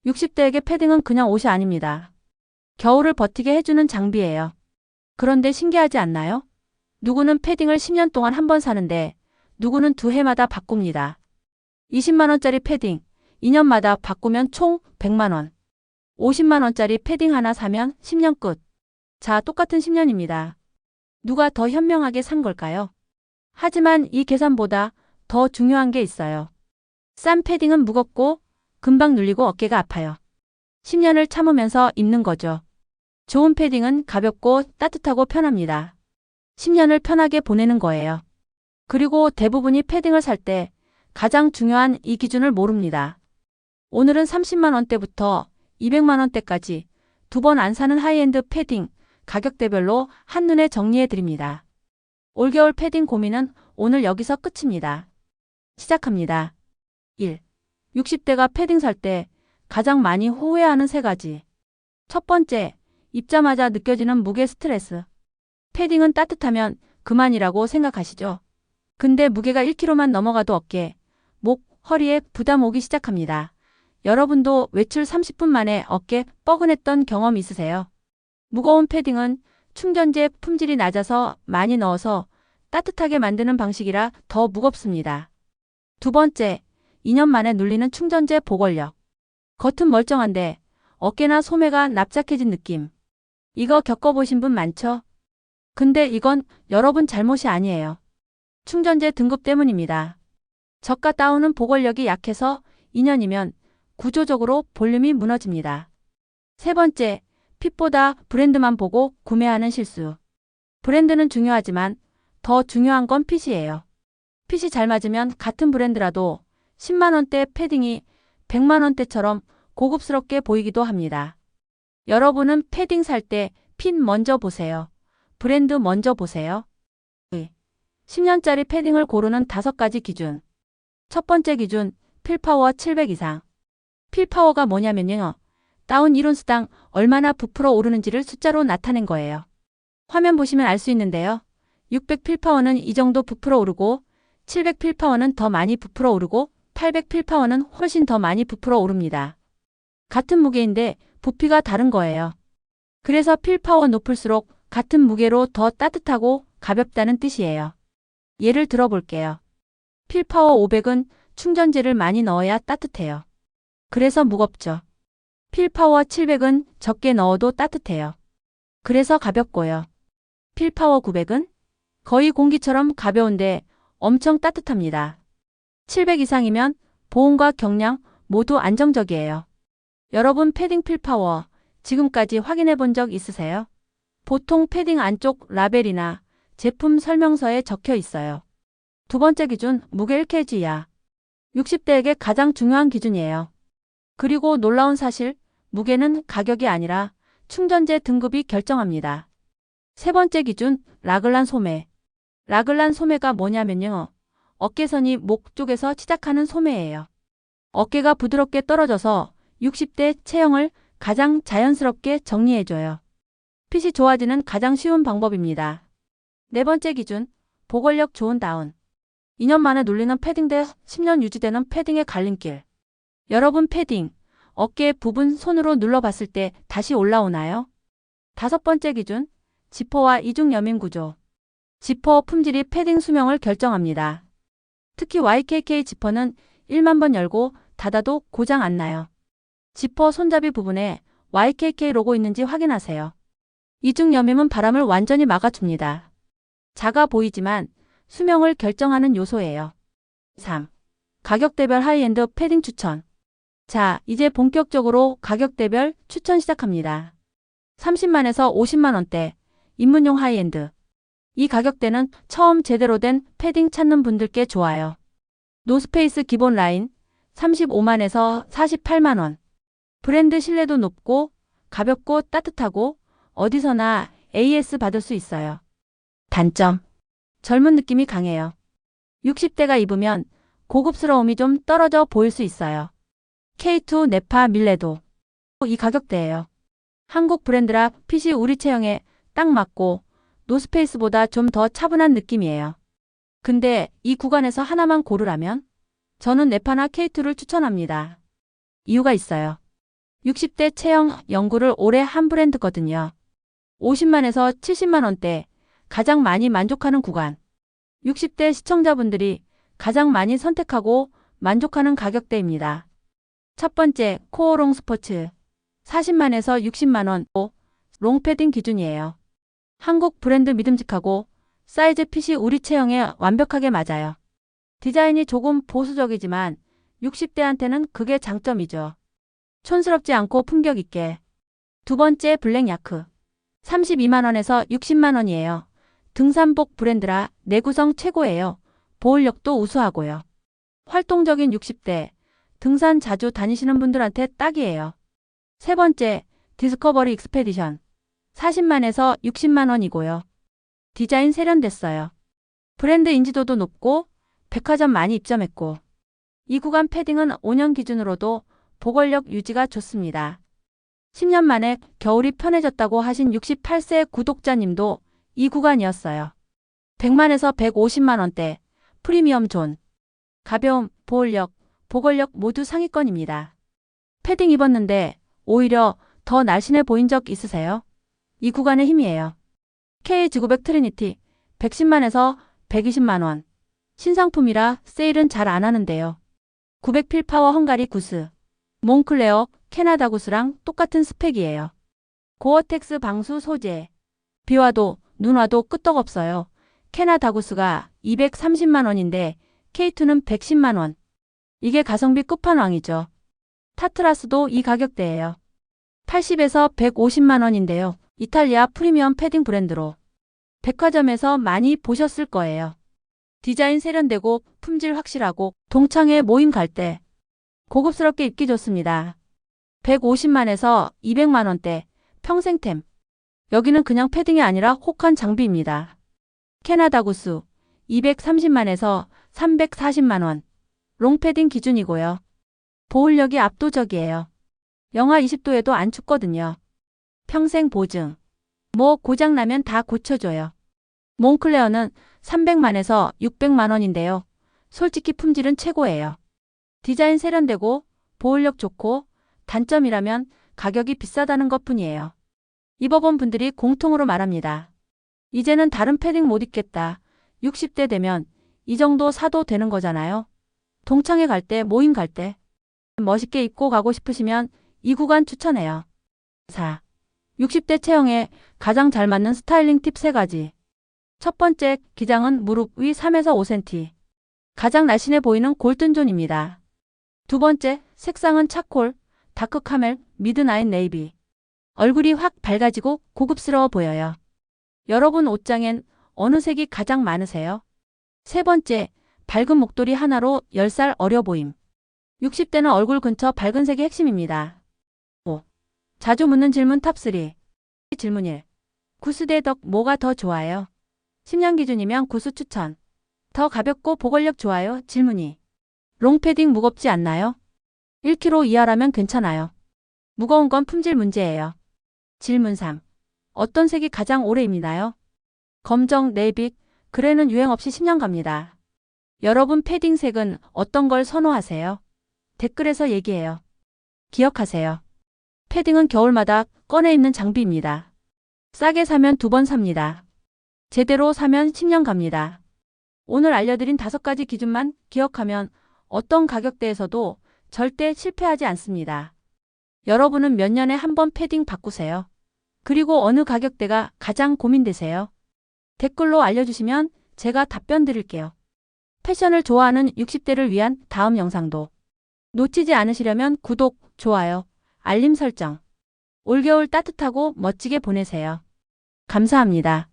60대에게 패딩은 그냥 옷이 아닙니다. 겨울을 버티게 해주는 장비예요. 그런데 신기하지 않나요? 누구는 패딩을 10년 동안 한 번 사는데 누구는 2해마다 바꿉니다. 20만 원짜리 패딩 2년마다 바꾸면 총 100만 원. 50만 원짜리 패딩 하나 사면 10년 끝. 자, 똑같은 10년입니다. 누가 더 현명하게 산 걸까요? 하지만 이 계산보다 더 중요한 게 있어요. 싼 패딩은 무겁고 금방 눌리고 어깨가 아파요. 10년을 참으면서 입는 거죠. 좋은 패딩은 가볍고 따뜻하고 편합니다. 10년을 편하게 보내는 거예요. 그리고 대부분이 패딩을 살 때 가장 중요한 이 기준을 모릅니다. 오늘은 30만 원대부터 200만 원대까지 2번 안 사는 하이엔드 패딩 가격대별로 한눈에 정리해 드립니다. 올겨울 패딩 고민은 오늘 여기서 끝입니다. 시작합니다. 1. 60대가 패딩 살 때 가장 많이 후회하는 3가지. 첫 번째, 입자마자 느껴지는 무게 스트레스. 패딩은 따뜻하면 그만이라고 생각하시죠? 근데 무게가 1kg만 넘어가도 어깨, 목, 허리에 부담 오기 시작합니다. 여러분도 외출 30분 만에 어깨 뻐근했던 경험 있으세요? 무거운 패딩은 충전재 품질이 낮아서 많이 넣어서 따뜻하게 만드는 방식이라 더 무겁습니다. 두 번째, 2년 만에 눌리는 충전재 보관력. 겉은 멀쩡한데 어깨나 소매가 납작해진 느낌. 이거 겪어보신 분 많죠? 근데 이건 여러분 잘못이 아니에요. 충전재 등급 때문입니다. 저가 다운은 보관력이 약해서 2년이면 구조적으로 볼륨이 무너집니다. 세 번째, 핏보다 브랜드만 보고 구매하는 실수. 브랜드는 중요하지만 더 중요한 건 핏이에요. 핏이 잘 맞으면 같은 브랜드라도 10만 원대 패딩이 100만 원대처럼 고급스럽게 보이기도 합니다. 여러분은 패딩 살 때 핏 먼저 보세요. 브랜드 먼저 보세요. 10년짜리 패딩을 고르는 5가지 기준. 첫 번째 기준, 필파워 700 이상. 필파워가 뭐냐면요. 다운 이론수당 얼마나 부풀어 오르는지를 숫자로 나타낸 거예요. 화면 보시면 알 수 있는데요. 600 필파워는 이 정도 부풀어 오르고 700 필파워는 더 많이 부풀어 오르고 800 필파워는 훨씬 더 많이 부풀어 오릅니다. 같은 무게인데 부피가 다른 거예요. 그래서 필파워 높을수록 같은 무게로 더 따뜻하고 가볍다는 뜻이에요. 예를 들어 볼게요. 필파워 500은 충전재를 많이 넣어야 따뜻해요. 그래서 무겁죠. 필파워 700은 적게 넣어도 따뜻해요. 그래서 가볍고요. 필파워 900은 거의 공기처럼 가벼운데 엄청 따뜻합니다. 700 이상이면 보온과 경량 모두 안정적이에요. 여러분 패딩 필파워 지금까지 확인해 본 적 있으세요? 보통 패딩 안쪽 라벨이나 제품 설명서에 적혀 있어요. 두 번째 기준, 무게 1kg 이하. 60대에게 가장 중요한 기준이에요. 그리고 놀라운 사실, 무게는 가격이 아니라 충전재 등급이 결정합니다. 세 번째 기준, 라글란 소매. 라글란 소매가 뭐냐면요. 어깨선이 목 쪽에서 시작하는 소매예요. 어깨가 부드럽게 떨어져서 60대 체형을 가장 자연스럽게 정리해줘요. 핏이 좋아지는 가장 쉬운 방법입니다. 네 번째 기준, 보관력 좋은 다운. 2년 만에 눌리는 패딩 대 10년 유지되는 패딩의 갈림길. 여러분 패딩, 어깨 부분 손으로 눌러봤을 때 다시 올라오나요? 다섯 번째 기준, 지퍼와 이중 여민 구조. 지퍼 품질이 패딩 수명을 결정합니다. 특히 YKK 지퍼는 1만 번 열고 닫아도 고장 안 나요. 지퍼 손잡이 부분에 YKK 로고 있는지 확인하세요. 이중 여밈은 바람을 완전히 막아줍니다. 작아 보이지만 수명을 결정하는 요소예요. 3. 가격대별 하이엔드 패딩 추천. 자, 이제 본격적으로 가격대별 추천 시작합니다. 30만에서 50만 원대, 입문용 하이엔드. 이 가격대는 처음 제대로 된 패딩 찾는 분들께 좋아요. 노스페이스 기본 라인 35만에서 48만 원. 브랜드 신뢰도 높고 가볍고 따뜻하고 어디서나 AS 받을 수 있어요. 단점. 젊은 느낌이 강해요. 60대가 입으면 고급스러움이 좀 떨어져 보일 수 있어요. K2 네파 밀레도. 이 가격대예요. 한국 브랜드라 핏이 우리 체형에 딱 맞고 노스페이스보다 좀 더 차분한 느낌이에요. 근데 이 구간에서 하나만 고르라면 저는 네파나 K2를 추천합니다. 이유가 있어요. 60대 체형 연구를 오래 한 브랜드거든요. 50만에서 70만 원대 가장 많이 만족하는 구간. 60대 시청자분들이 가장 많이 선택하고 만족하는 가격대입니다. 첫 번째, 코어롱 스포츠. 40만에서 60만 원, 롱패딩 기준이에요. 한국 브랜드 믿음직하고 사이즈 핏이 우리 체형에 완벽하게 맞아요. 디자인이 조금 보수적이지만 60대한테는 그게 장점이죠. 촌스럽지 않고 품격 있게. 두 번째, 블랙 야크. 32만 원에서 60만 원이에요. 등산복 브랜드라 내구성 최고예요. 보온력도 우수하고요. 활동적인 60대, 등산 자주 다니시는 분들한테 딱이에요. 세 번째, 디스커버리 익스페디션. 40만에서 60만 원이고요. 디자인 세련됐어요. 브랜드 인지도도 높고 백화점 많이 입점했고 이 구간 패딩은 5년 기준으로도 보관력 유지가 좋습니다. 10년 만에 겨울이 편해졌다고 하신 68세 구독자님도 이 구간이었어요. 100만에서 150만 원대 프리미엄 존. 가벼움, 보온력, 보관력 모두 상위권입니다. 패딩 입었는데 오히려 더 날씬해 보인 적 있으세요? 이 구간의 힘이에요. K900 트리니티 110만에서 120만 원. 신상품이라 세일은 잘 안 하는데요. 900 필파워 헝가리 구스. 몽클레어 캐나다 구스랑 똑같은 스펙이에요. 고어텍스 방수 소재. 비 와도 눈 와도 끄떡없어요. 캐나다 구스가 230만 원인데 K2는 110만 원. 이게 가성비 끝판왕이죠. 타트라스도 이 가격대예요. 80에서 150만 원인데요. 이탈리아 프리미엄 패딩 브랜드로 백화점에서 많이 보셨을 거예요. 디자인 세련되고 품질 확실하고 동창회 모임 갈 때 고급스럽게 입기 좋습니다. 150만에서 200만 원대 평생템. 여기는 그냥 패딩이 아니라 혹한 장비입니다. 캐나다 구스 230만에서 340만 원. 롱패딩 기준이고요. 보온력이 압도적이에요. 영하 20도에도 안 춥거든요. 평생 보증. 뭐 고장나면 다 고쳐줘요. 몽클레어는 300만에서 600만 원인데요. 솔직히 품질은 최고예요. 디자인 세련되고 보온력 좋고 단점이라면 가격이 비싸다는 것뿐이에요. 입어본 분들이 공통으로 말합니다. 이제는 다른 패딩 못 입겠다. 60대 되면 이 정도 사도 되는 거잖아요. 동창회 갈 때, 모임 갈 때 멋있게 입고 가고 싶으시면 이 구간 추천해요. 4. 60대 체형에 가장 잘 맞는 스타일링 팁 3가지. 첫 번째, 기장은 무릎 위 3에서 5cm. 가장 날씬해 보이는 골든존입니다. 두 번째, 색상은 차콜, 다크 카멜, 미드나잇 네이비. 얼굴이 확 밝아지고 고급스러워 보여요. 여러분 옷장엔 어느 색이 가장 많으세요? 세 번째, 밝은 목도리 하나로 10살 어려 보임. 60대는 얼굴 근처 밝은 색이 핵심입니다. 5. 자주 묻는 질문 탑3. 질문 1. 구스 대 덕 뭐가 더 좋아요? 10년 기준이면 구스 추천. 더 가볍고 보관력 좋아요? 질문 2. 롱패딩 무겁지 않나요? 1kg 이하라면 괜찮아요. 무거운 건 품질 문제예요. 질문 3. 어떤 색이 가장 오래 입나요? 검정, 네이비, 그레는 유행 없이 10년 갑니다. 여러분 패딩 색은 어떤 걸 선호하세요? 댓글에서 얘기해요. 기억하세요. 패딩은 겨울마다 꺼내 입는 장비입니다. 싸게 사면 2번 삽니다. 제대로 사면 10년 갑니다. 오늘 알려드린 5가지 기준만 기억하면 어떤 가격대에서도 절대 실패하지 않습니다. 여러분은 몇 년에 한 번 패딩 바꾸세요? 그리고 어느 가격대가 가장 고민되세요? 댓글로 알려주시면 제가 답변 드릴게요. 패션을 좋아하는 60대를 위한 다음 영상도 놓치지 않으시려면 구독, 좋아요, 알림 설정. 올겨울 따뜻하고 멋지게 보내세요. 감사합니다.